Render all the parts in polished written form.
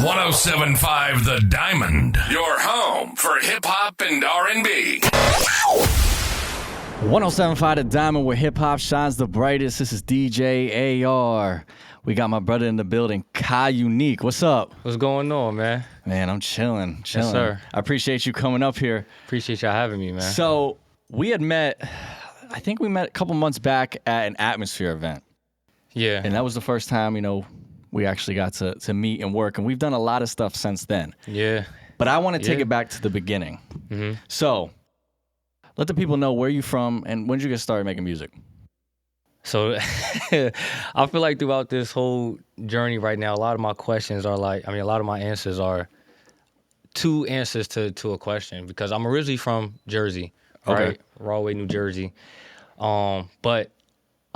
107.5 The Diamond, your home for hip-hop and R&B. 107.5 The Diamond, where hip-hop shines the brightest. This is DJ AR. We got my brother in the building, Khy Uniq. What's up? What's going on, man? Man, I'm chilling. Yes, sir. I appreciate you coming up here. Appreciate y'all having me, man. So, we had met, I think we met a couple months back at an Atmosphere event. Yeah. And that was the first time, we actually got to meet and work. And we've done a lot of stuff since then. Yeah. But I want to take it back to the beginning. Mm-hmm. So, let the people know where you from and when did you get started making music? So, I feel like throughout this whole journey right now, a lot of my questions are a lot of my answers are two answers to a question, because I'm originally from Jersey, right? Rahway, New Jersey. But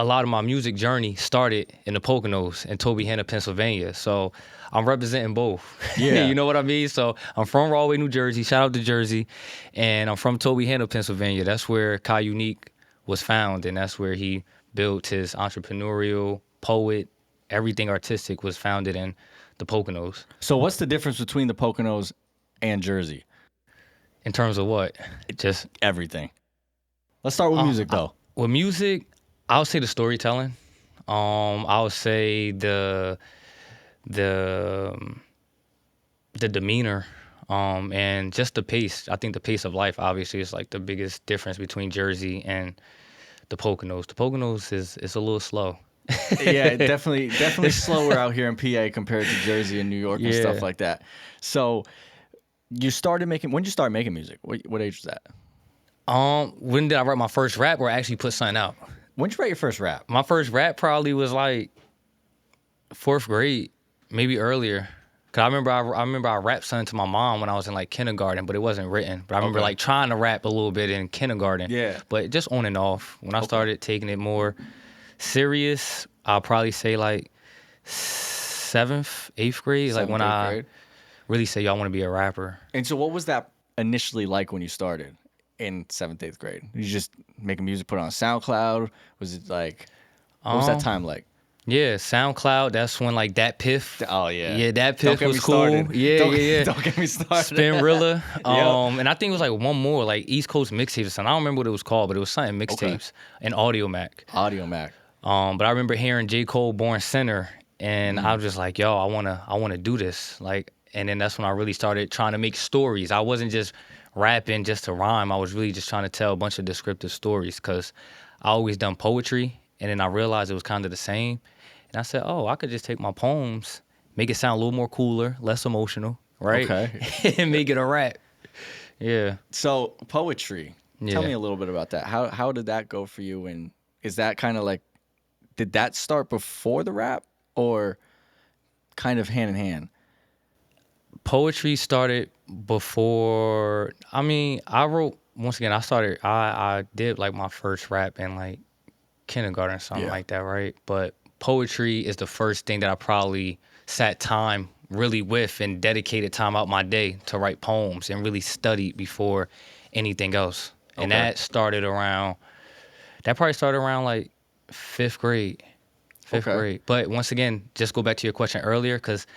a lot of my music journey started in the Poconos in Tobyhanna, Pennsylvania. So I'm representing both. Yeah. You know what I mean? So I'm from Rahway, New Jersey. Shout out to Jersey. And I'm from Tobyhanna, Pennsylvania. That's where Khy Uniq was found. And that's where he built his entrepreneurial, poet, everything artistic was founded in the Poconos. So what's the difference between the Poconos and Jersey? In terms of what? Just everything. Let's start with music, though. With music, I would say the storytelling. I would say the demeanor, and just the pace. I think the pace of life, obviously, is like the biggest difference between Jersey and the Poconos. The Poconos is a little slow. Yeah, definitely slower out here in PA compared to Jersey and New York and stuff like that. So you started making. When did you start making music? What age was that? When did I write my first rap, or actually put something out? When did you write your first rap? My first rap probably was like 4th grade, maybe earlier. Cause I remember I rapped something to my mom when I was in like kindergarten, but it wasn't written. But I remember like trying to rap a little bit in kindergarten. Yeah. But just on and off. When I started taking it more serious, I'll probably say like 7th, 8th grade. Like when I really say, yo, I want to be a rapper. And so what was that initially like when you started in 7th, 8th grade? You just making music, put it on SoundCloud? Was it like, what was that time like? Yeah, SoundCloud, that's when like Dat Piff. Oh, yeah. Yeah, Dat Piff was cool. Started. Yeah. Don't get me started. Spinrilla. And I think it was like one more, like East Coast mixtapes or something. I don't remember what it was called, but it was something mixtapes and Audio Mac. But I remember hearing J. Cole Born Sinner, and I was just like, yo, I wanna do this. Like, and then that's when I really started trying to make stories. I wasn't just rapping just to rhyme. I was really just trying to tell a bunch of descriptive stories, because I always done poetry, and then I realized it was kind of the same. And I said, I could just take my poems, make it sound a little more cooler, less emotional, right? Okay. And make it a rap. Yeah. So poetry, tell me a little bit about that. How did that go for you? And is that kind of like, did that start before the rap or kind of hand in hand? Poetry started before. I wrote, once again, I did like my first rap in like kindergarten or something like that, right? But poetry is the first thing that I probably sat time really with and dedicated time out my day to write poems and really studied before anything else. And that probably started around like 5th grade. 5th grade. But once again, just go back to your question earlier, because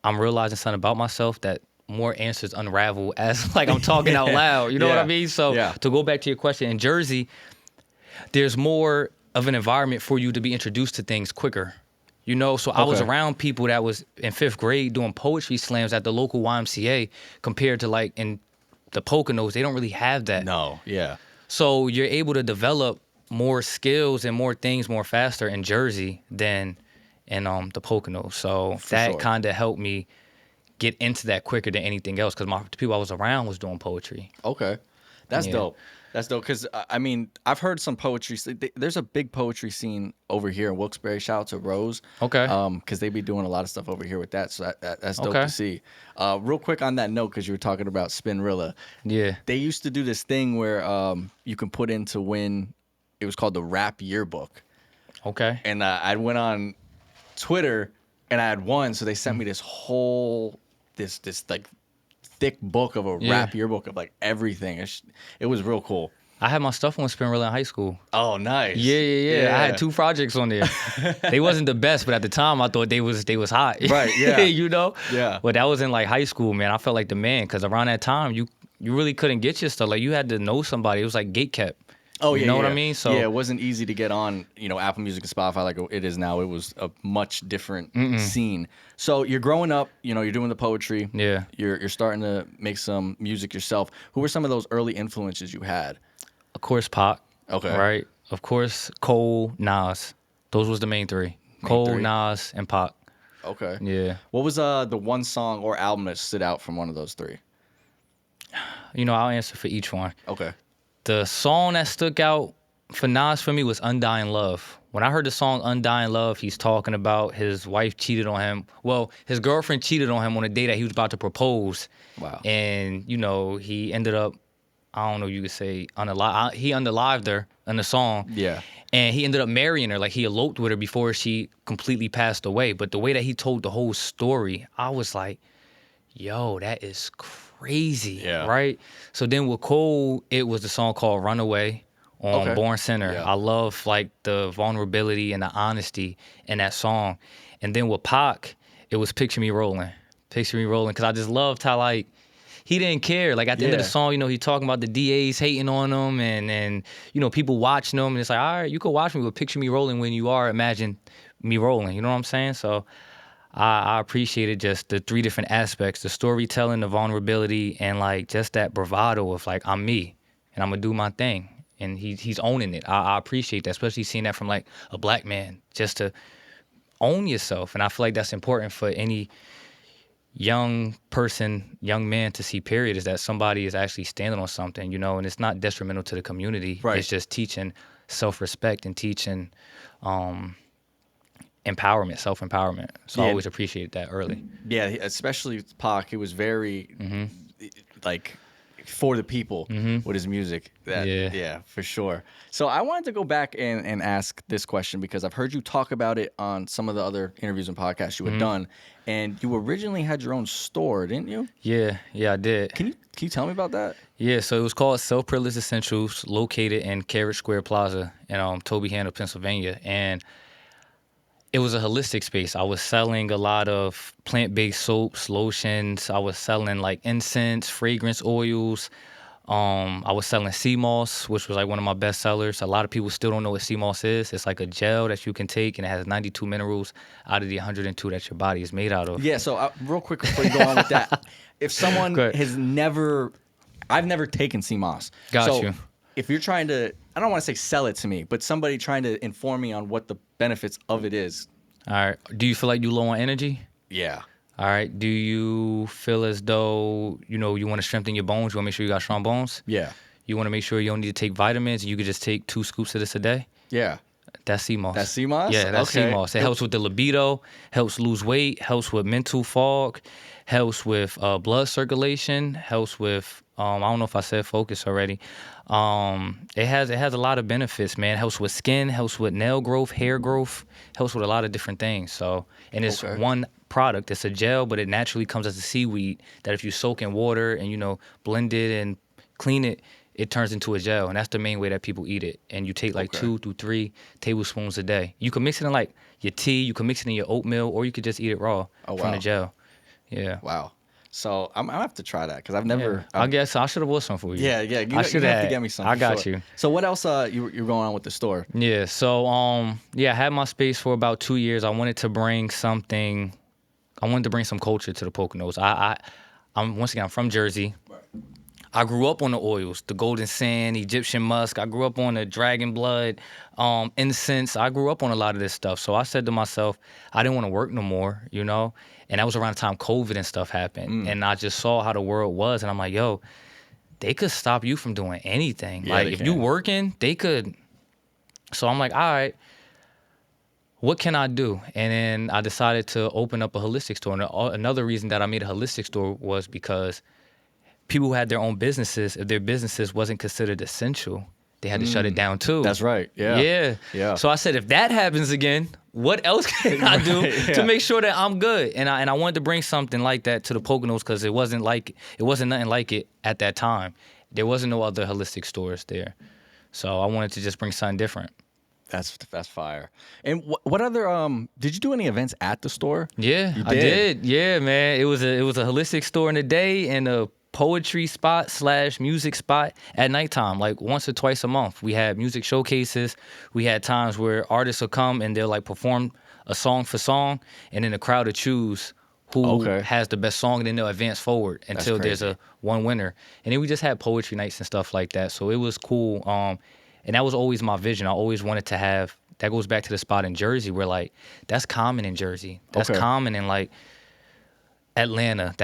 I'm realizing something about myself that more answers unravel as like I'm talking out loud. You know what I mean? So to go back to your question, in Jersey, there's more of an environment for you to be introduced to things quicker. So I was around people that was in 5th grade doing poetry slams at the local YMCA, compared to like in the Poconos, they don't really have that. No, yeah. So you're able to develop more skills and more things more faster in Jersey than in the Poconos. So that kind of helped me get into that quicker than anything else, because the people I was around was doing poetry. Okay. That's dope. That's dope, because, I've heard some poetry. There's a big poetry scene over here in Wilkes-Barre. Shout out to Rose. Okay. Because they be doing a lot of stuff over here with that, so that's dope to see. Real quick on that note, because you were talking about Spinrilla. Yeah. They used to do this thing where you can put in to win. It was called the Rap Yearbook. Okay. And I went on Twitter, and I had won, so they sent me this whole, this like thick book of a rap yearbook of like everything. It was real cool. I had my stuff on Spinrilla in high school. Oh, nice. Yeah. I had 2 projects on there. They wasn't the best, but at the time I thought they was hot. Right, yeah. You know? Yeah. But that was in like high school, man. I felt like the man because around that time you really couldn't get your stuff. Like you had to know somebody. It was like gate kept. Oh, yeah. You know what I mean? So yeah, it wasn't easy to get on, Apple Music and Spotify like it is now. It was a much different scene. So you're growing up, you're doing the poetry. Yeah. You're starting to make some music yourself. Who were some of those early influences you had? Of course, Pac. Okay. Right? Of course, Cole, Nas. Those was the main 3. Cole, Nas, and Pac. Okay. Yeah. What was the one song or album that stood out from one of those 3? I'll answer for each one. Okay. The song that stuck out for Nas for me was Undying Love. When I heard the song Undying Love, he's talking about his wife cheated on him. Well, his girlfriend cheated on him on the day that he was about to propose. Wow. And, he ended up, I don't know, you could say, he unalived her in the song. Yeah. And he ended up marrying her. Like, he eloped with her before she completely passed away. But the way that he told the whole story, I was like, yo, that is crazy, right? So then with Cole, it was the song called Runaway on Born Sinner. Yeah. I love, like, the vulnerability and the honesty in that song. And then with Pac, it was Picture Me Rolling. Picture Me Rolling, because I just loved how, like, he didn't care. Like, at the end of the song, he talking about the DAs hating on him and people watching him. And it's like, all right, you could watch me, but picture me rolling when you are. Imagine me rolling. You know what I'm saying? So I appreciated just the 3 different aspects, the storytelling, the vulnerability, and, like, just that bravado of, like, I'm me, and I'm going to do my thing. And he's owning it. I appreciate that, especially seeing that from, like, a black man, just to own yourself. And I feel like that's important for any young man to see, period, is that somebody is actually standing on something, and it's not detrimental to the community. Right. It's just teaching self-respect and teaching empowerment, self-empowerment. So I always appreciated that early. Yeah, especially Pac. It was very, like, for the people with his music. Yeah, for sure. So I wanted to go back and ask this question because I've heard you talk about it on some of the other interviews and podcasts you had done. And you originally had your own store, didn't you? Yeah, I did. Can you tell me about that? Yeah, so it was called Self Privileged Essentials, located in Carriage Square Plaza in Toby Hanna, Pennsylvania. And it was a holistic space. I was selling a lot of plant-based soaps, lotions. I was selling, like, incense, fragrance oils. I was selling sea moss, which was, like, one of my best sellers. A lot of people still don't know what sea moss is. It's like a gel that you can take, and it has 92 minerals out of the 102 that your body is made out of. Yeah, so real quick before you go on with that, if someone I've never taken sea moss. Got you. If you're trying to, I don't want to say sell it to me, but somebody trying to inform me on what the benefits of it is. All right. Do you feel like you low on energy? Yeah. All right. Do you feel as though, you want to strengthen your bones? You want to make sure you got strong bones? Yeah. You want to make sure you don't need to take vitamins? You could just take 2 scoops of this a day? Yeah. That's sea moss. That's sea moss? Yeah, that's sea moss. It helps with the libido, helps lose weight, helps with mental fog, helps with blood circulation, helps with, I don't know if I said focus already. It has a lot of benefits, man. It helps with skin, helps with nail growth, hair growth, helps with a lot of different things. So, and it's one product. It's a gel, but it naturally comes as a seaweed that if you soak in water and, blend it and clean it, it turns into a gel. And that's the main way that people eat it. And you take like 2 to 3 tablespoons a day. You can mix it in like your tea, you can mix it in your oatmeal, or you could just eat it raw from the gel. Yeah. Wow. So I'm gonna have to try that because I've never. I guess I should have bought some for you. Yeah. You have to get me some. I got you. So what else? You're going on with the store? Yeah. So I had my space for about 2 years. I wanted to bring something. I wanted to bring some culture to the Poconos. I'm from Jersey. Right. I grew up on the oils, the golden sand, Egyptian musk. I grew up on the dragon blood, incense. I grew up on a lot of this stuff. So I said to myself, I didn't want to work no more, And that was around the time COVID and stuff happened. And I just saw how the world was. And I'm like, yo, they could stop you from doing anything. Yeah, like, if you working, they could. So I'm like, all right, what can I do? And then I decided to open up a holistic store. And another reason that I made a holistic store was because people who had their own businesses, if their businesses wasn't considered essential, they had to shut it down too. That's right. Yeah. So I said, if that happens again, what else can I do to make sure that I'm good? And I wanted to bring something like that to the Poconos because it wasn't nothing like it at that time. there wasn't no other holistic stores there. So I wanted to just bring something different. That's fire. And what other did you do any events at the store? Yeah, I did. Yeah, man. It was a holistic store in the day and a poetry spot / music spot at nighttime, like once or twice a month. We had music showcases. We had times where artists would come and they'll like perform a song for song, and then the crowd would choose who has the best song, and then they'll advance forward until there's a one winner. And then we just had poetry nights and stuff like that. So it was cool. And that was always my vision. I always wanted to have, that goes back to the spot in Jersey where like, that's common in Jersey. That's common in like Atlanta.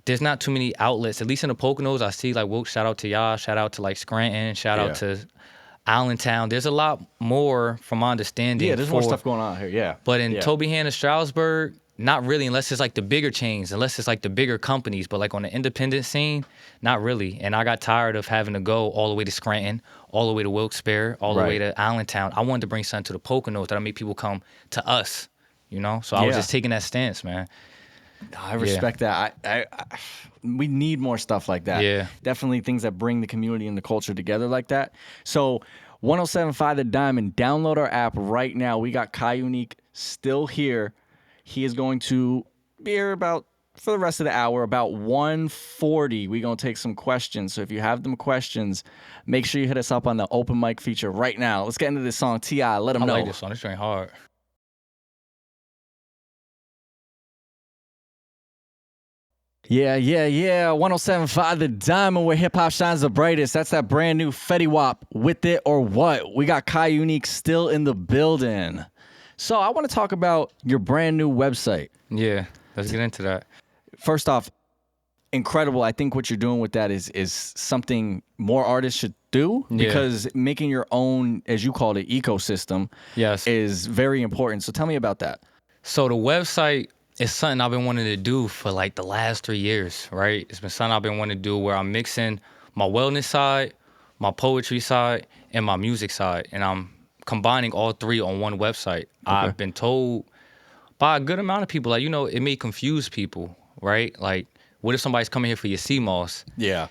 There's not too many outlets, at least in the Poconos. I see like Wilkes, shout out to y'all, shout out to like Scranton, shout out to Allentown. There's a lot more from my understanding. Yeah, there's more stuff going on here, yeah. But in Toby Hanna, Stroudsburg, not really, unless it's like the bigger chains, unless it's like the bigger companies. But like on the independent scene, not really. And I got tired of having to go all the way to Scranton, all the way to Wilkes-Barre, all the way to Allentown. I wanted to bring something to the Poconos that'll make people come to us, you know? So I was just taking that stance, man. I respect that. I we need more stuff like that. Yeah. Definitely things that bring the community and the culture together like that. So 107.5 The Diamond, download our app right now. We got Khy Uniq still here. He is going to be here about for the rest of the hour, about 1:40. We're going to take some questions. So if you have them questions, make sure you hit us up on the open mic feature right now. Let's get into this song. T.I., let him know. I like this song. This ain't hard. Yeah. 107.5 The Diamond, where hip-hop shines the brightest. That's that brand new Fetty Wap, With It or What. We got Khy Uniq still in the building. So I want to talk about your brand new website. Yeah, let's get into that. First off, incredible. I think what you're doing with that is something more artists should do, because making your own, as you called it, ecosystem is very important. So tell me about that. So the website is something I've been wanting to do for like the last 3 years, right? It's been something I've been wanting to do where I'm mixing my wellness side, my poetry side, and my music side. And I'm combining all three on one website. I've been told by a good amount of people, like, you know, it may confuse people, right? Like, what if somebody's coming here for your CMOS? Yeah.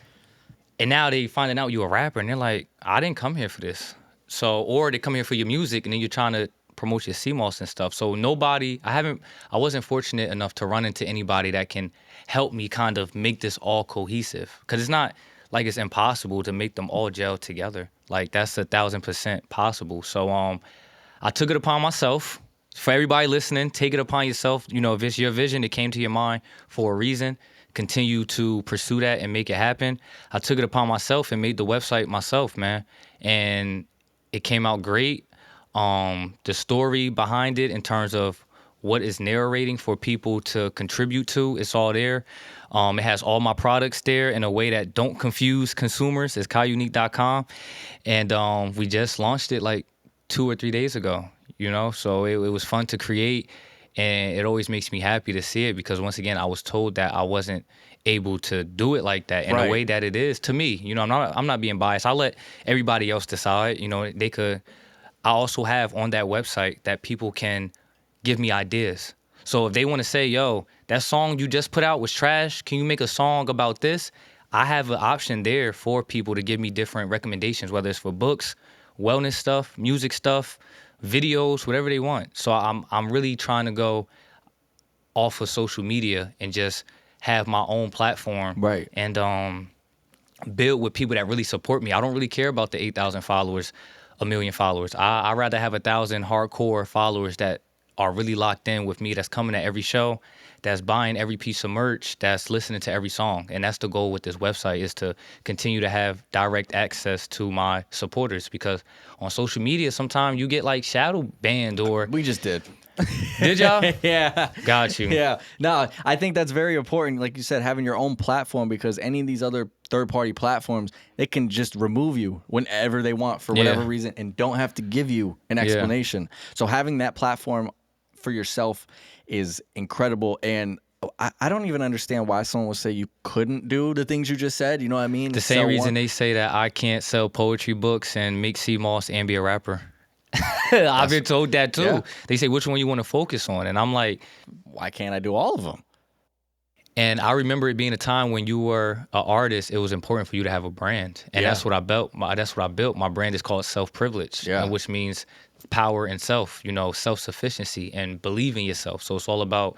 And now they finding out you're a rapper, and they're like, I didn't come here for this. So, or they come here for your music, and then you're trying to promote your CMOS and stuff. So I wasn't fortunate enough to run into anybody that can help me kind of make this all cohesive. Because it's not like it's impossible to make them all gel together. Like, that's 1,000% possible. So I took it upon myself. For everybody listening, take it upon yourself. You know, if it's your vision, it came to your mind for a reason, continue to pursue that and make it happen. I took it upon myself and made the website myself, man. And it came out great. The story behind it in terms of what is narrating for people to contribute to, it's all there. It has all my products there in a way that don't confuse consumers. It's KhyUniq.com. And we just launched it like 2 or 3 days ago, you know? So it was fun to create, and it always makes me happy to see it, because once again, I was told that I wasn't able to do it like that in a way that it is to me. You know, I'm not being biased. I'll let everybody else decide. You know, I also have on that website that people can give me ideas. So if they want to say, yo, that song you just put out was trash, can you make a song about this? I have an option there for people to give me different recommendations, whether it's for books, wellness stuff, music stuff, videos, whatever they want. So I'm really trying to go off of social media and just have my own platform. And build with people that really support me. I don't really care about the 8,000 followers, 1 million followers. I'd rather have 1,000 hardcore followers that are really locked in with me, that's coming to every show, that's buying every piece of merch, that's listening to every song. And that's the goal with this website, is to continue to have direct access to my supporters, because on social media, sometimes you get like shadow banned or... We just did. Did y'all? Yeah. Got you. Yeah. No, I think that's very important. Like you said, having your own platform, because any of these other third-party platforms, they can just remove you whenever they want for whatever reason and don't have to give you an explanation. So having that platform for yourself is incredible. And I don't even understand why someone would say you couldn't do the things you just said. You know what I mean? The same reason they say that I can't sell poetry books and make CMOS and be a rapper. I've been told that too. Yeah. They say, which one you want to focus on? And I'm like, why can't I do all of them? And I remember it being a time when you were an artist, it was important for you to have a brand. And that's what I built. My brand is called Self-Privilege, which means power in self, self-sufficiency and believe in yourself. So it's all about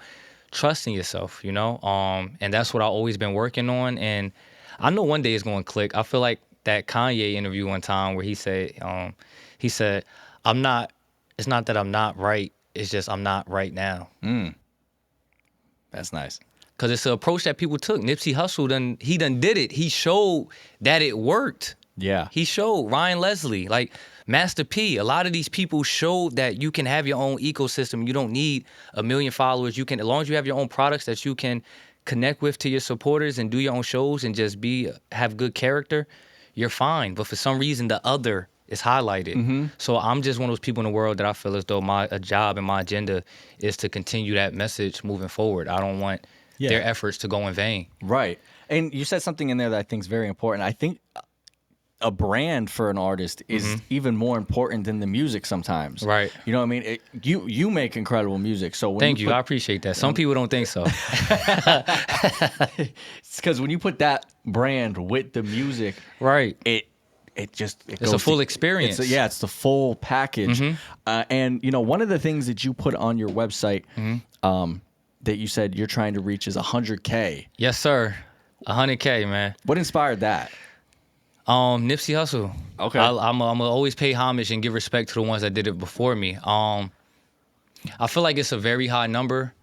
trusting yourself, and that's what I've always been working on. And I know one day it's going to click. I feel like that Kanye interview one time where he said, it's not that I'm not right. It's just I'm not right now. That's nice. Because it's an approach that people took. Nipsey Hussle did it. He showed that it worked. Yeah. He showed Ryan Leslie, like Master P. A lot of these people showed that you can have your own ecosystem. You don't need 1 million followers. You can, as long as you have your own products that you can connect with to your supporters and do your own shows and just have good character, you're fine. But for some reason, the other is highlighted. So I'm just one of those people in the world that I feel as though my job and my agenda is to continue that message moving forward. I don't want their efforts to go in vain. Right. And you said something in there that I think is very important. I think a brand for an artist is even more important than the music sometimes. Right. You know what I mean? You make incredible music. So when Thank you. I appreciate that. Some people don't think so. It's because when you put that brand with the music, right, it's a full experience. It's the full package. And one of the things that you put on your website that you said you're trying to reach is 100K. Yes, sir. 100K, man. What inspired that? Nipsey Hussle. Okay. I'm gonna always pay homage and give respect to the ones that did it before me. I feel like it's a very high number,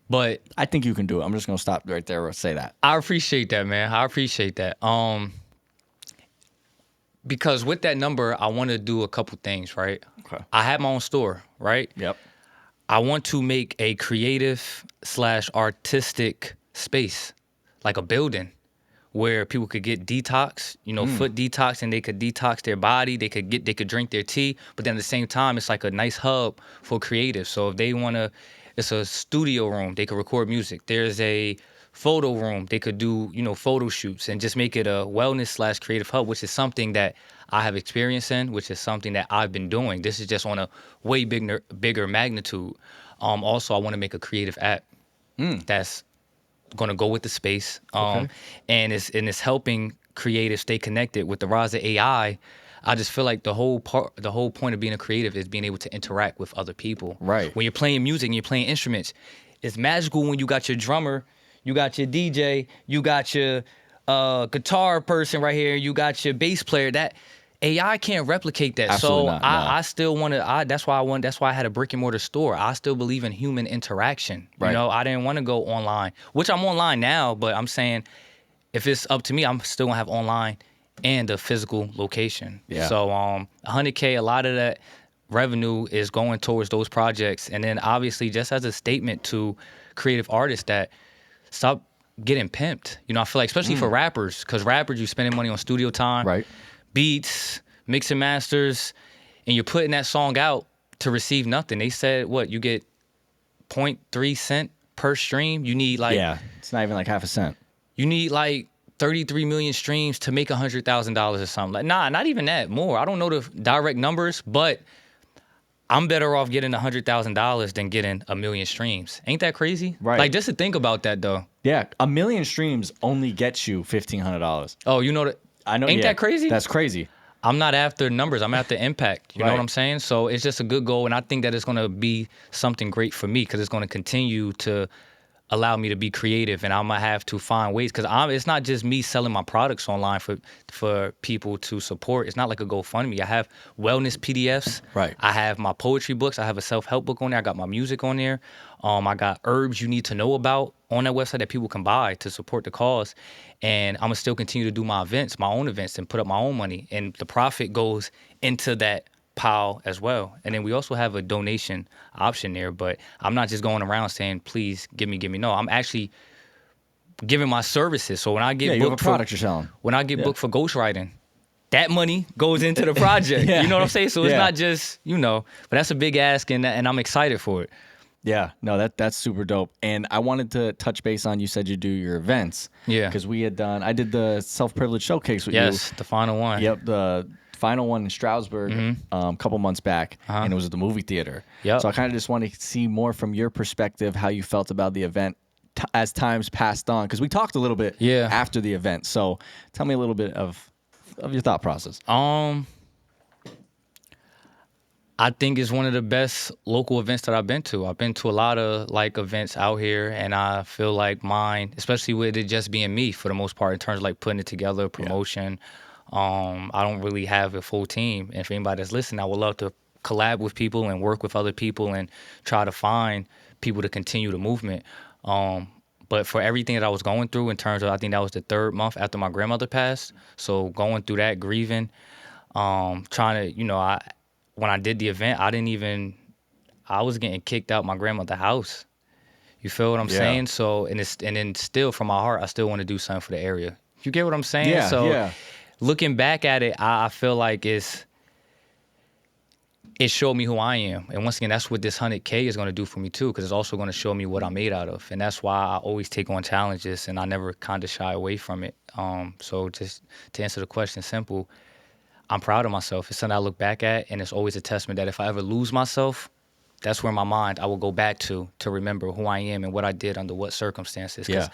but I think you can do it. I'm just gonna stop right there and say that. I appreciate that, man. I appreciate that. Because with that number, I want to do a couple things, right? Okay. I have my own store, right? Yep. I want to make a creative/artistic space, like a building, where people could get detox, foot detox, and they could detox their body. They could drink their tea, but then at the same time, it's like a nice hub for creatives. So if they want to, it's a studio room. They could record music. There's a photo room. They could do, photo shoots and just make it a wellness/creative hub, which is something that I have experience in, which is something that I've been doing. This is just on a way bigger magnitude. Also, I want to make a creative app that's going to go with the space, and it's helping creatives stay connected. With the rise of AI, I just feel like the whole point of being a creative is being able to interact with other people. Right. When you're playing music and you're playing instruments, it's magical when you got your drummer, you got your DJ, you got your guitar person right here, you got your bass player. That AI can't replicate that. Absolutely so not, no. I still want to. That's why I had a brick and mortar store. I still believe in human interaction. Right. I didn't want to go online, which I'm online now. But I'm saying, if it's up to me, I'm still gonna have online and a physical location. Yeah. So 100K, a lot of that revenue is going towards those projects, and then obviously just as a statement to creative artists that stop getting pimped. I feel like especially for rappers, because rappers, you spending money on studio time. Right. Beats, mix and masters, and you're putting that song out to receive nothing. They said, you get 0.3 cent per stream. You need it's not even like half a cent. You need 33 million streams to make $100,000 or something. Not even that, more. I don't know the direct numbers, but I'm better off getting $100,000 than getting 1 million streams. Ain't that crazy? Right. Just to think about that though. Yeah, 1 million streams only gets you $1,500. Oh, you know that. I know. Ain't that crazy? That's crazy. I'm not after numbers. I'm after impact. You know Right. what I'm saying? So it's just a good goal, and I think that it's going to be something great for me because it's going to continue to allow me to be creative, and I'm gonna have to find ways because it's not just me selling my products online for people to support. It's not like a GoFundMe. I have wellness PDFs. Right. I have my poetry books. I have a self-help book on there. I got my music on there. I got herbs you need to know about on that website that people can buy to support the cause. And I'm gonna still continue to do my events, my own events, and put up my own money. And the profit goes into that pile as well. And then we also have a donation option there, but I'm not just going around saying, please give me. No, I'm actually giving my services. So when I get you have a booked product you're selling. When I get booked for ghostwriting, that money goes into the project. You know what I'm saying? So it's not just, but that's a big ask, and I'm excited for it. Yeah, no, that's super dope. And I wanted to touch base on, you said you do your events. Yeah. Because I did the Self-Privilege Showcase with you. Yes, the final one. Yep, the final one in Stroudsburg a couple months back, and it was at the movie theater. Yep. So I kind of just want to see more from your perspective how you felt about the event as times passed on? Because we talked a little bit after the event. So tell me a little bit of your thought process. I think it's one of the best local events that I've been to. I've been to a lot of like events out here, and I feel like mine, especially with it just being me for the most part in terms of like putting it together, promotion. I don't really have a full team. And if anybody that's listening, I would love to collab with people and work with other people and try to find people to continue the movement. But for everything that I was going through in terms of, I think that was the 3rd month after my grandmother passed. So going through that, grieving, trying to, when I did the event, I was getting kicked out my grandmother's house. You feel what I'm saying? So, and then still from my heart, I still want to do something for the area. You get what I'm saying? Yeah, so looking back at it, I feel like it showed me who I am. And once again, that's what this 100K is going to do for me too, because it's also going to show me what I'm made out of. And that's why I always take on challenges and I never kind of shy away from it. So just to answer the question simple, I'm proud of myself. It's something I look back at, and it's always a testament that if I ever lose myself, that's where my mind I will go back to remember who I am and what I did under what circumstances, because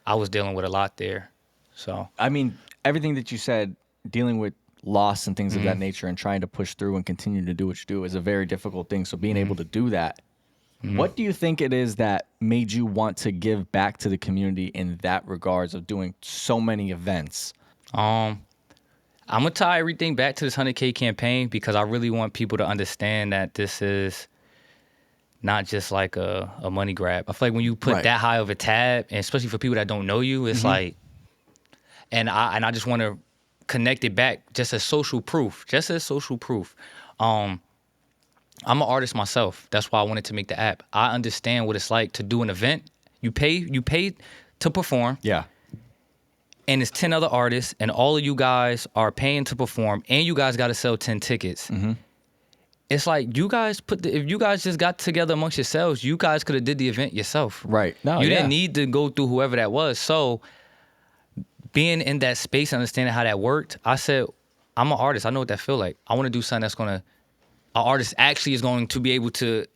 I was dealing with a lot there. So I mean, everything that you said, dealing with loss and things of that nature and trying to push through and continue to do what you do is a very difficult thing. So being able to do that, what do you think it is that made you want to give back to the community in that regards of doing so many events? I'm going to tie everything back to this 100K campaign because I really want people to understand that this is not just like a money grab. I feel like when you put that high of a tab, and especially for people that don't know you, it's like, and I just want to connect it back just as social proof. I'm an artist myself. That's why I wanted to make the app. I understand what it's like to do an event. You pay to perform. Yeah. And it's 10 other artists, and all of you guys are paying to perform, and you guys got to sell 10 tickets. It's like you guys if you guys just got together amongst yourselves, you guys could have did the event yourself. Right. No, you didn't need to go through whoever that was. So being in that space, understanding how that worked, I said, I'm an artist. I know what that feel like. I want to do something that's an artist actually is going to be able to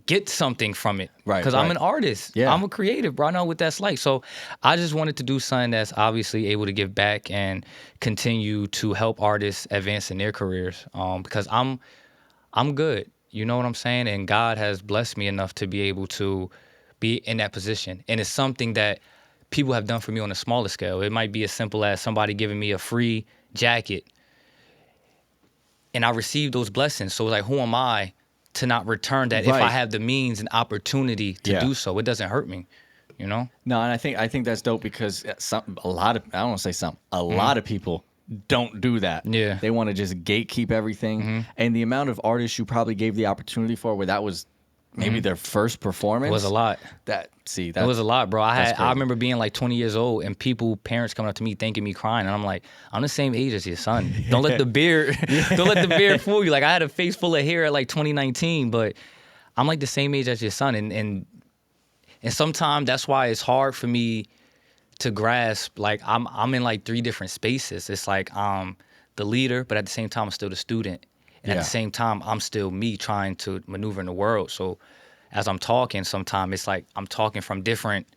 get something from it. Right. Because I'm an artist. Yeah. I'm a creative, bro. I know what that's like. So I just wanted to do something that's obviously able to give back and continue to help artists advance in their careers. Because I'm good. You know what I'm saying? And God has blessed me enough to be able to be in that position. And it's something that people have done for me on a smaller scale. It might be as simple as somebody giving me a free jacket. And I received those blessings. So like, who am I to not return that if I have the means and opportunity to do so? It doesn't hurt me, you know? No, and I think that's dope because a lot of people don't do that. Yeah. They want to just gatekeep everything. And the amount of artists you probably gave the opportunity for where that was maybe their first performance. It was a lot. It was a lot, bro. I remember being like 20 years old and parents coming up to me thanking me, crying, and I'm like, I'm the same age as your son. Don't let the beard fool you. Like I had a face full of hair at like 2019, but I'm like the same age as your son, and sometimes that's why it's hard for me to grasp. Like I'm in like 3 different spaces. It's like I'm the leader, but at the same time I'm still the student. And at the same time, I'm still me trying to maneuver in the world. So as I'm talking, sometimes it's like I'm talking from different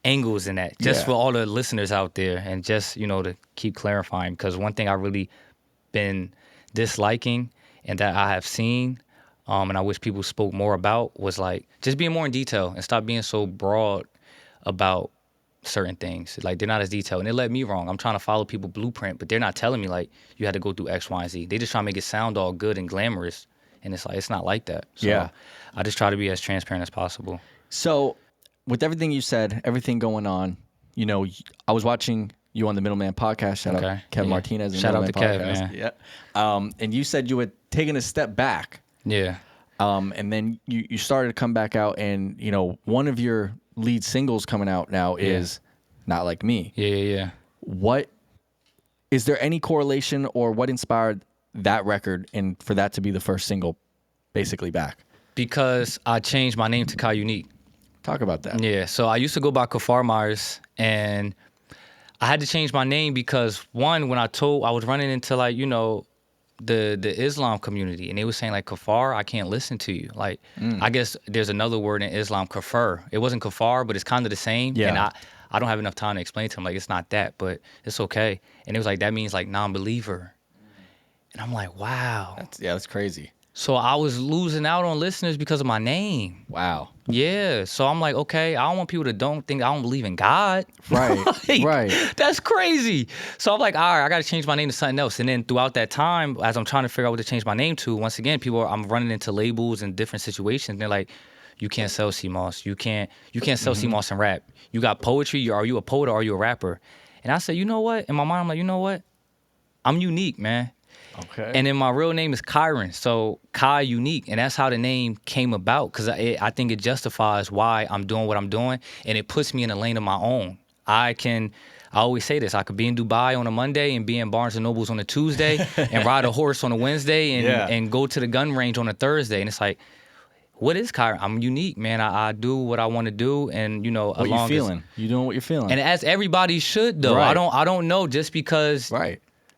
angles in that, just for all the listeners out there, and just, to keep clarifying. Because one thing I really been disliking and that I have seen, and I wish people spoke more about, was like just being more in detail and stop being so broad about certain things. Like they're not as detailed, and it led me wrong. I'm trying to follow people's blueprint, but they're not telling me like you had to go through X, Y, and Z. They just trying to make it sound all good and glamorous, and it's like it's not like that. So I just try to be as transparent as possible. So with everything you said, everything going on, I was watching you on the Middleman podcast. Shout out Kev Martinez. Shout out to Kev, man. Yeah. And you said you had taken a step back. Yeah. And then you started to come back out, and one of your lead singles coming out now is Not Like Me. Yeah. What is there any correlation, or what inspired that record and for that to be the first single basically back? Because I changed my name to Khy Uniq. Talk about that. Yeah, so I used to go by Kafar Myers, and I had to change my name because one, when I was running into like, the Islam community, and they were saying like kafar, I can't listen to you. Like I guess there's another word in Islam, kafir. It wasn't kafar, but it's kind of the same. Yeah. And I don't have enough time to explain to him like it's not that, but it's okay. And it was like that means like non-believer. And I'm like, wow. That's crazy. So I was losing out on listeners because of my name. Wow. Yeah. So I'm like, okay, I don't want people to don't think I don't believe in God. Right. Like, right. That's crazy. So I'm like, all right, I got to change my name to something else. And then throughout that time, as I'm trying to figure out what to change my name to, once again, I'm running into labels and different situations. They're like, you can't sell CMOS. You can't sell CMOS and rap. You got poetry. Are you a poet or are you a rapper? And I said, you know what? In my mind, I'm like, you know what? I'm unique, man. Okay. And then my real name is Khy, so Khy Uniq, and that's how the name came about because I think it justifies why I'm doing what I'm doing, and it puts me in a lane of my own. I always say this, I could be in Dubai on a Monday and be in Barnes & Nobles on a Tuesday and ride a horse on a Wednesday and go to the gun range on a Thursday. And it's like, what is Khy? I'm unique, man. I do what I want to do, and what you're feeling. You're doing what you're feeling. And as everybody should, though. Right. I don't know just because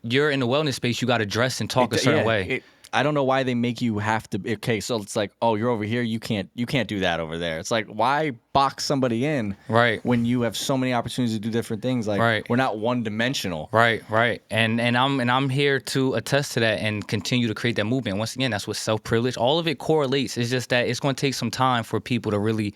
you're in the wellness space, you got to dress and talk a certain way. I don't know why they make you have to. Okay, so it's like, oh, you're over here. You can't do that over there. It's like, why box somebody in? Right. When you have so many opportunities to do different things. Like, we're not one dimensional. Right. And I'm here to attest to that and continue to create that movement. Once again, that's what self-privilege. All of it correlates. It's just that it's going to take some time for people to really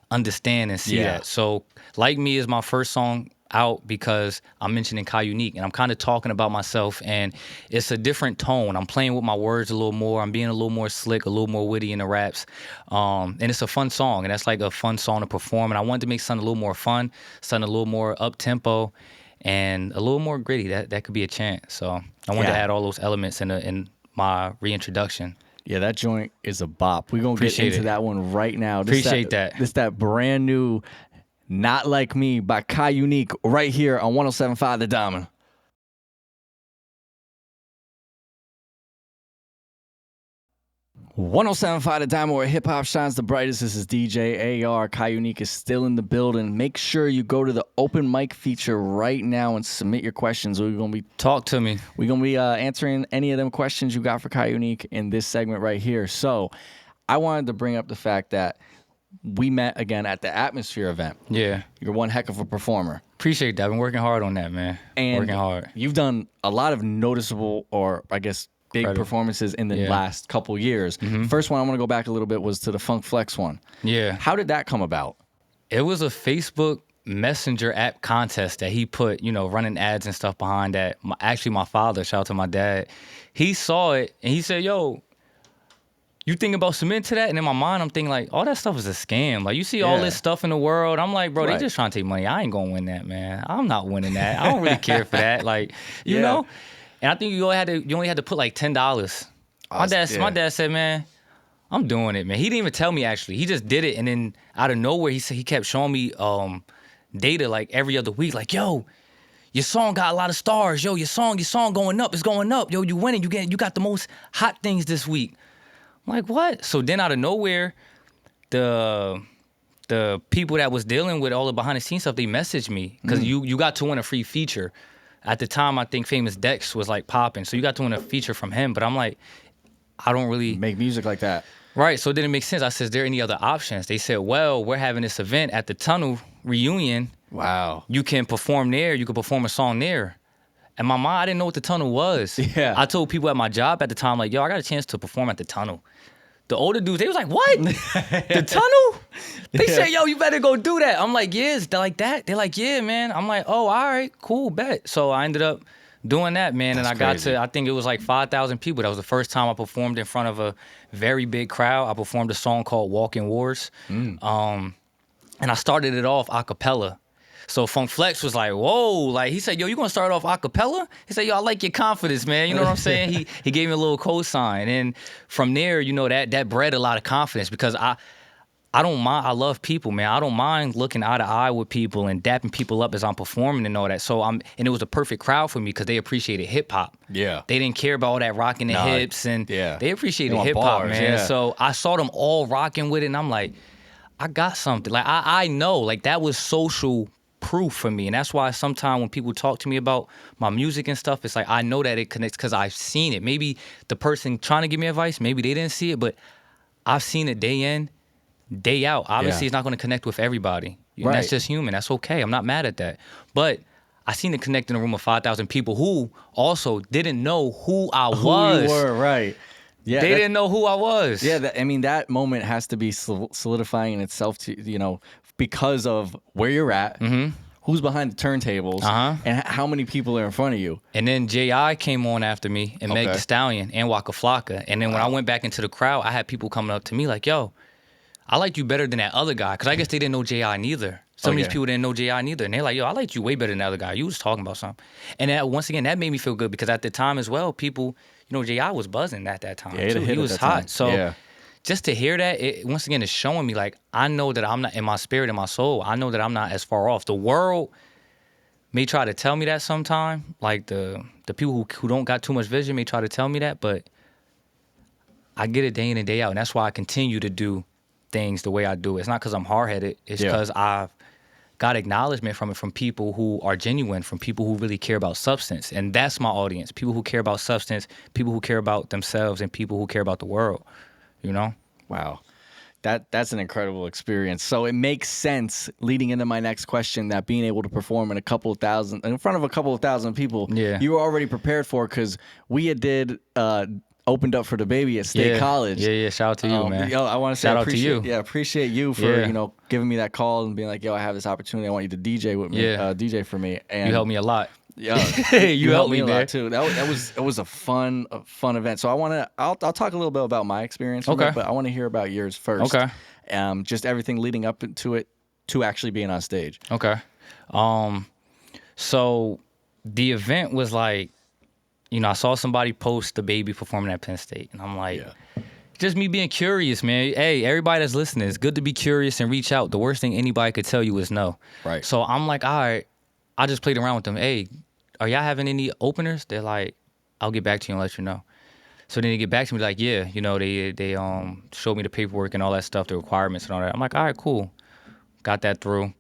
understand and see that. So, Like Me is my first song out because I'm mentioning Khy Uniq, and I'm kind of talking about myself, and it's a different tone. I'm playing with my words a little more. I'm being a little more slick, a little more witty in the raps, and it's a fun song, and that's like a fun song to perform. And I wanted to make something a little more fun, something a little more up tempo, and a little more gritty. That could be a chant. So I wanted to add all those elements in my reintroduction. Yeah, that joint is a bop. We're gonna get into that one right now. Appreciate that. This that brand new Not Like Me by Khy Uniq right here on 107.5 The Diamond. .107.5 The Diamond, where hip-hop shines the brightest. This is DJ AR. Khy Uniq is still in the building. Make sure you go to the open mic feature right now and submit your questions. We're going to be... Talk to me. We're going to be answering any of them questions you got for Khy Uniq in this segment right here. So I wanted to bring up the fact that we met again at the Atmosphere event. Yeah. You're one heck of a performer. Appreciate that. I've been working hard on that, man. And working hard. You've done a lot of noticeable, or I guess big performances in the last couple years. First one I want to go back a little bit was to the Funk Flex one. Yeah. How did that come about? It was a Facebook Messenger app contest that he put, running ads and stuff behind that. Actually, my father, shout out to my dad, he saw it and he said, yo, you think about submitting to that? And in my mind, I'm thinking like, all that stuff is a scam. Like, you see all this stuff in the world. I'm like, bro, they just trying to take money. I ain't gonna win that, man. I'm not winning that. I don't really care for that. Like, you know? And I think you only had to put like $10. My dad said, man, I'm doing it, man. He didn't even tell me actually. He just did it, and then out of nowhere, he kept showing me data like every other week, like, yo, your song got a lot of stars. Yo, your song going up. It's going up. Yo, you winning. You got the most hot things this week. I'm like, what? So then out of nowhere, the people that was dealing with all the behind the scenes stuff, they messaged me because you got to win a free feature. At the time, I think Famous Dex was like popping, so you got to win a feature from him. But I'm like, I don't really make music like that. Right, so it didn't make sense. I said, is there any other options? They said, well, we're having this event at the Tunnel reunion. Wow. You can perform there. You can perform a song there. And my mind, I didn't know what the Tunnel was. Yeah. I told people at my job at the time, like, yo, I got a chance to perform at the Tunnel. The older dudes, they was like, what? The Tunnel? They said, yo, you better go do that. I'm like, yeah, it's like that? They're like, yeah, man. I'm like, oh, all right, cool, bet. So I ended up doing that, man. That's and I crazy. got to, I think it was like 5,000 people. That was the first time I performed in front of a very big crowd. I performed a song called Walking Wars. And I started it off a cappella. So Funk Flex was like, whoa, like he said, yo, you gonna start off a cappella? He said, yo, I like your confidence, man. You know what I'm saying? He gave me a little cosign. And from there, that bred a lot of confidence because I don't mind. I love people, man. I don't mind looking eye to eye with people and dapping people up as I'm performing and all that. So and it was a perfect crowd for me because they appreciated hip hop. Yeah. They didn't care about all that rocking the hips and they appreciated hip hop, man. Yeah. So I saw them all rocking with it and I'm like, I got something. Like I know, like that was social proof for me. And that's why sometimes when people talk to me about my music and stuff, it's like I know that it connects because I've seen it. Maybe the person trying to give me advice, maybe they didn't see it, but I've seen it day in, day out. Obviously, it's not going to connect with everybody. Right. That's just human. That's okay. I'm not mad at that. But I seen it connect in a room of 5,000 people who also didn't know who I was. Who you were, right. Yeah, they didn't know who I was. Yeah, that moment has to be solidifying in itself, because of where you're at, who's behind the turntables, and how many people are in front of you. And then J.I. came on after me, and Meg Thee Stallion, and Waka Flocka. And then when I went back into the crowd, I had people coming up to me like, yo, I liked you better than that other guy. Because I guess they didn't know J.I. neither. Some of these people didn't know J.I. neither. And they're like, yo, I liked you way better than the other guy. You was talking about something. And that, once again, that made me feel good because at the time as well, people, J.I. was buzzing at that time, too. He was hot. So just to hear that, once again, it's showing me, like, I know that I'm not, in my spirit and my soul, I know that I'm not as far off. The world may try to tell me that sometime. Like, the people who don't got too much vision may try to tell me that. But I get it day in and day out. And that's why I continue to do things the way I do. It's not because I'm hard-headed. It's because I've got acknowledgement from people who are genuine, from people who really care about substance. And that's my audience. People who care about substance, people who care about themselves, and people who care about the world, Wow. That's an incredible experience. So it makes sense leading into my next question that being able to perform in in front of a couple of thousand people, you were already prepared for, because we opened up for the baby at State College. Yeah. Shout out to you, man. Yo, I want to say shout out to you. Yeah, appreciate you for giving me that call and being like, yo, I have this opportunity. I want you to DJ with me. DJ for me. And you helped me a lot. Yeah, you helped me a there lot too. It was a fun event. So I'll talk a little bit about my experience. Okay. But I want to hear about yours first. Okay. Just everything leading up to it, to actually being on stage. Okay. So the event was like, I saw somebody post the baby performing at Penn State, and I'm like, just me being curious, man. Hey, everybody that's listening, it's good to be curious and reach out. The worst thing anybody could tell you is no. Right. So I'm like, all right, I just played around with them. Hey, are y'all having any openers? They're like, I'll get back to you and let you know. So then they get back to me like, yeah, they showed me the paperwork and all that stuff, the requirements and all that. I'm like, all right, cool. Got that through.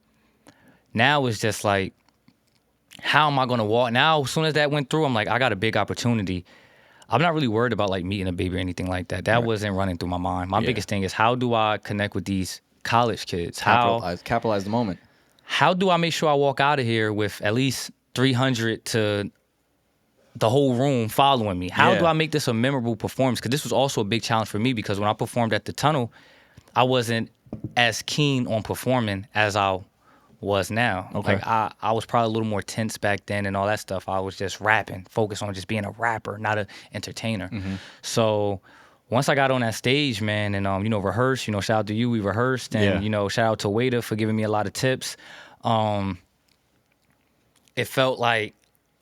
Now it's just like, how am I going to walk? Now, as soon as that went through, I'm like, I got a big opportunity. I'm not really worried about like meeting a baby or anything like that. That wasn't running through my mind. My biggest thing is, how do I connect with these college kids? Capitalize the moment. How do I make sure I walk out of here with at least 300 to the whole room following me? How do I make this a memorable performance? Because this was also a big challenge for me, because when I performed at the Tunnel, I wasn't as keen on performing as I was now. Okay. Like I was probably a little more tense back then and all that stuff. I was just rapping, focused on just being a rapper, not an entertainer. So once I got on that stage, man, and rehearsed, shout out to you, we rehearsed, and shout out to Waiter for giving me a lot of tips. It felt like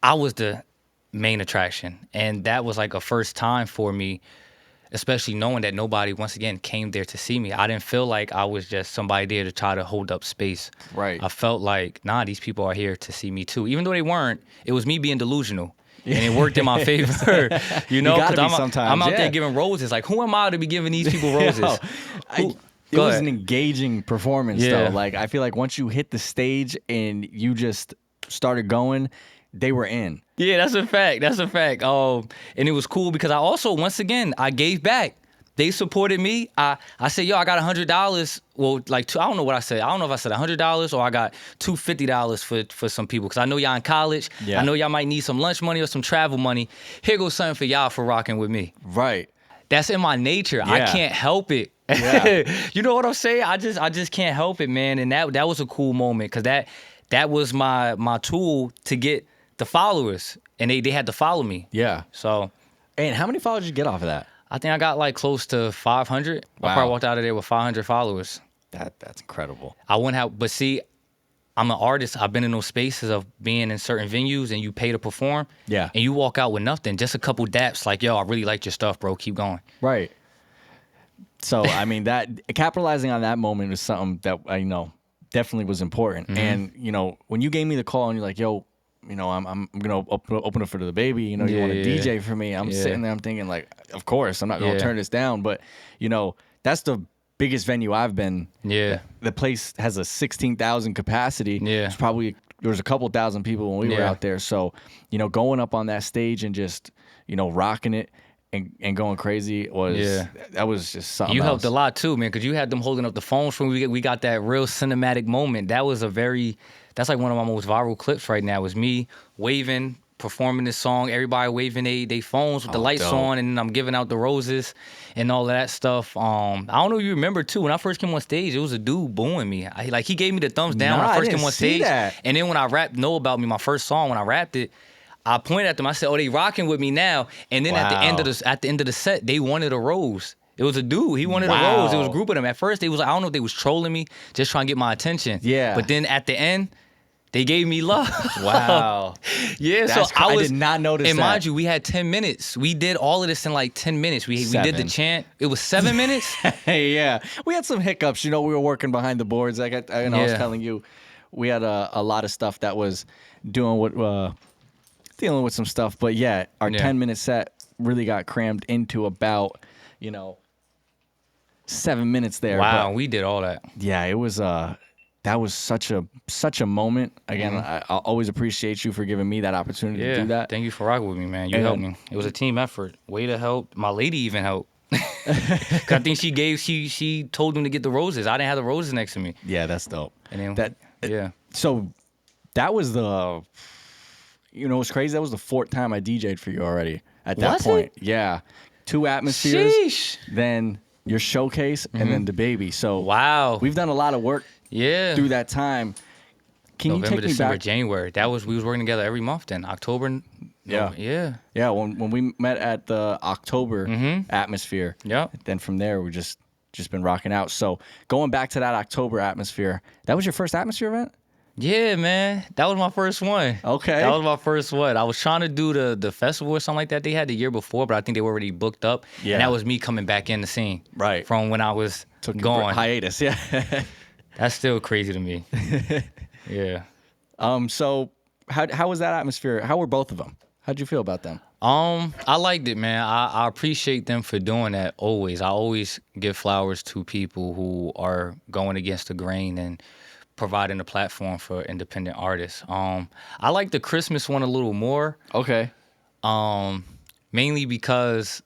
I was the main attraction, and that was like a first time for me, especially knowing that nobody, once again, came there to see me. I didn't feel like I was just somebody there to try to hold up space. Right. I felt like, these people are here to see me too. Even though they weren't, it was me being delusional. And it worked in my favor, because I'm out there giving roses. Like, who am I to be giving these people roses? It was an engaging performance, though. Like, I feel like once you hit the stage and you just started going, they were in. Yeah, that's a fact. And it was cool because I also, once again, I gave back. They supported me. I said, yo, I got $100. Well, like, I don't know what I said. I don't know if I said $100 or I got $250 for some people, because I know y'all in college. Yeah. I know y'all might need some lunch money or some travel money. Here goes something for y'all for rocking with me. Right. That's in my nature. Yeah. I can't help it. Yeah. You know what I'm saying? I just can't help it, man. And that was a cool moment, because that was my tool to get the followers, and they had to follow me. Yeah. So. And how many followers did you get off of that? I think I got like close to 500. Wow. I probably walked out of there with 500 followers. That's incredible. I wouldn't have, but see, I'm an artist. I've been in those spaces of being in certain venues and you pay to perform. Yeah. And you walk out with nothing, just a couple daps like, yo, I really like your stuff, bro. Keep going. Right. So, I mean, that capitalizing on that moment was something that I definitely was important. Mm-hmm. And, when you gave me the call and you're like, yo, I'm gonna open it for the baby. You want to DJ for me? I'm sitting there. I'm thinking like, of course, I'm not gonna turn this down. But that's the biggest venue I've been. Yeah. The place has a 16,000 capacity. Yeah. It's probably, there was a couple thousand people when we were out there. So, you know, going up on that stage and just, you know, rocking it and going crazy was, that was just something You else. helped a lot too, man, because you had them holding up the phones when we got that real cinematic moment. That was that's like one of my most viral clips right now, is me waving, performing this song, everybody waving they phones with the lights on, and I'm giving out the roses and all of that stuff. I don't know if you remember too, when I first came on stage, it was a dude booing me. He gave me the thumbs down when I first came on stage. And then when I rapped Know About Me, my first song, when I rapped it, I pointed at them, I said, oh, they rocking with me now. And then at the end of the set, they wanted a rose. It was a dude. He wanted a rose. It was a group of them. At first, they was like, I don't know if they was trolling me, just trying to get my attention. Yeah. But then at the end, they gave me love. Wow. Yeah, That's so I did not notice and that. mind you, we had 10 minutes. We did all of this in like 10 minutes. We did the chant. It was 7 minutes. Yeah. We had some hiccups. You know, we were working behind the boards. I was telling you, we had a lot of stuff that was dealing with some stuff. But yeah, our 10-minute set really got crammed into about, 7 minutes there. Wow, but we did all that. Yeah, it was that was such a moment. Again, I always appreciate you for giving me that opportunity to do that. Thank you for rocking with me, man. You helped me. It was a team effort. Way to help. My lady even helped. Cause I think she told them to get the roses. I didn't have the roses next to me. Yeah, that's dope. And then, So that was what's crazy? That was the 4th time I DJ'd for you already at that point. Yeah. 2 atmospheres. Sheesh. Then your showcase and then the baby. So wow. We've done a lot of work through that time. Can November, you take me December, back? January. We was working together every month then. October. Yeah. Yeah, when we met at the October atmosphere. Yeah. Then from there we just been rocking out. So going back to that October atmosphere, that was your first atmosphere event? Yeah, man. That was my first one. Okay. That was my first one. I was trying to do the festival or something like that they had the year before, but I think they were already booked up. Yeah. And that was me coming back in the scene. Right. From when I was gone. Hiatus, yeah. That's still crazy to me. Yeah. So how was that atmosphere? How were both of them? How'd you feel about them? I liked it, man. I appreciate them for doing that always. I always give flowers to people who are going against the grain and providing a platform for independent artists. I like the Christmas one a little more. Okay. Mainly because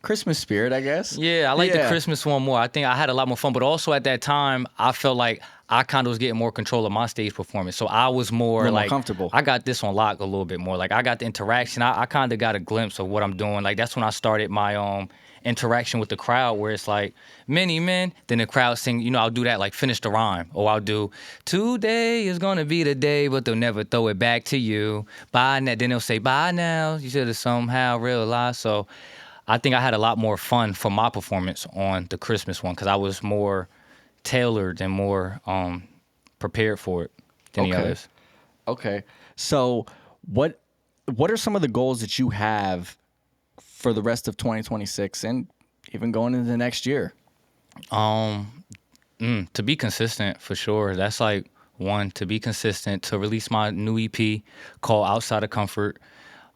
Christmas spirit, I guess. Yeah, I like the Christmas one more. I think I had a lot more fun, but also at that time, I felt like I kind of was getting more control of my stage performance. So I was more comfortable. I got this on lock a little bit more. I got the interaction. I kind of got a glimpse of what I'm doing. That's when I started my interaction with the crowd, where it's like many men, then the crowd sing, I'll do that, finish the rhyme, or I'll do today is gonna be the day, but they'll never throw it back to you. Bye now. Then they'll say bye now. You should have somehow realized. So I think I had a lot more fun for my performance on the Christmas one because I was more tailored and more prepared for it than the others. Okay. So what are some of the goals that you have for the rest of 2026 and even going into the next year? To be consistent, for sure. That's one, to be consistent, to release my new EP called Outside of Comfort.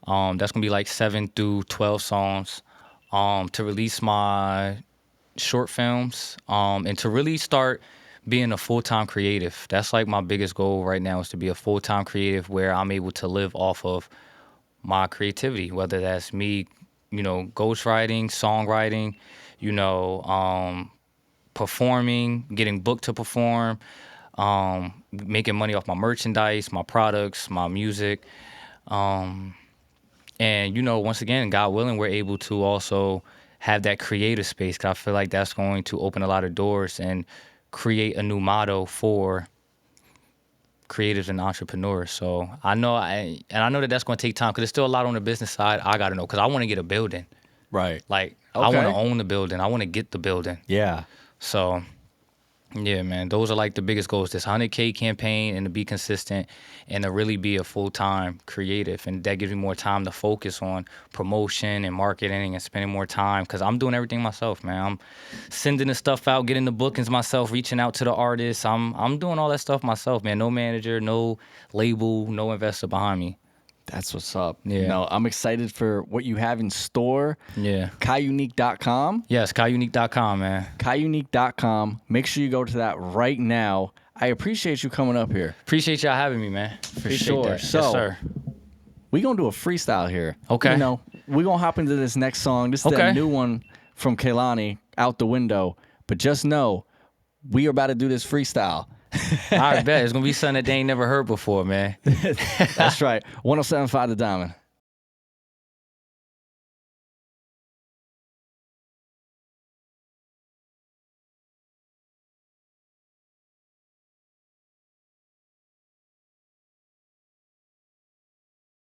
That's going to be 7 through 12 songs. To release my short films, and to really start being a full-time creative. That's my biggest goal right now, is to be a full-time creative where I'm able to live off of my creativity, whether that's me, ghostwriting, songwriting, performing, getting booked to perform, making money off my merchandise, my products, my music. And, once again, God willing, we're able to also have that creative space, because I feel like that's going to open a lot of doors and create a new motto for creatives and entrepreneurs. So I know that that's going to take time, because there's still a lot on the business side I got to know, because I want to get a building. Right. I want to own the building. I want to get the building. Yeah. So, yeah, man, those are the biggest goals, this 100K campaign, and to be consistent and to really be a full-time creative. And that gives me more time to focus on promotion and marketing and spending more time, because I'm doing everything myself, man. I'm sending the stuff out, getting the bookings myself, reaching out to the artists. I'm doing all that stuff myself, man. No manager, no label, no investor behind me. That's what's up. Yeah. No, I'm excited for what you have in store. Yeah. KhyUniq.com. Yes, KhyUniq.com, man. KhyUniq.com. Make sure you go to that right now. I appreciate you coming up here. Appreciate y'all having me, man. For sure. That. So, yes, sir. We're going to do a freestyle here. Okay. You know, we're going to hop into this next song. This is the new one from Kehlani, Out the Window. But just know, we are about to do this freestyle. I bet. It's going to be something that they ain't never heard before, man. That's right. 107.5 The Diamond.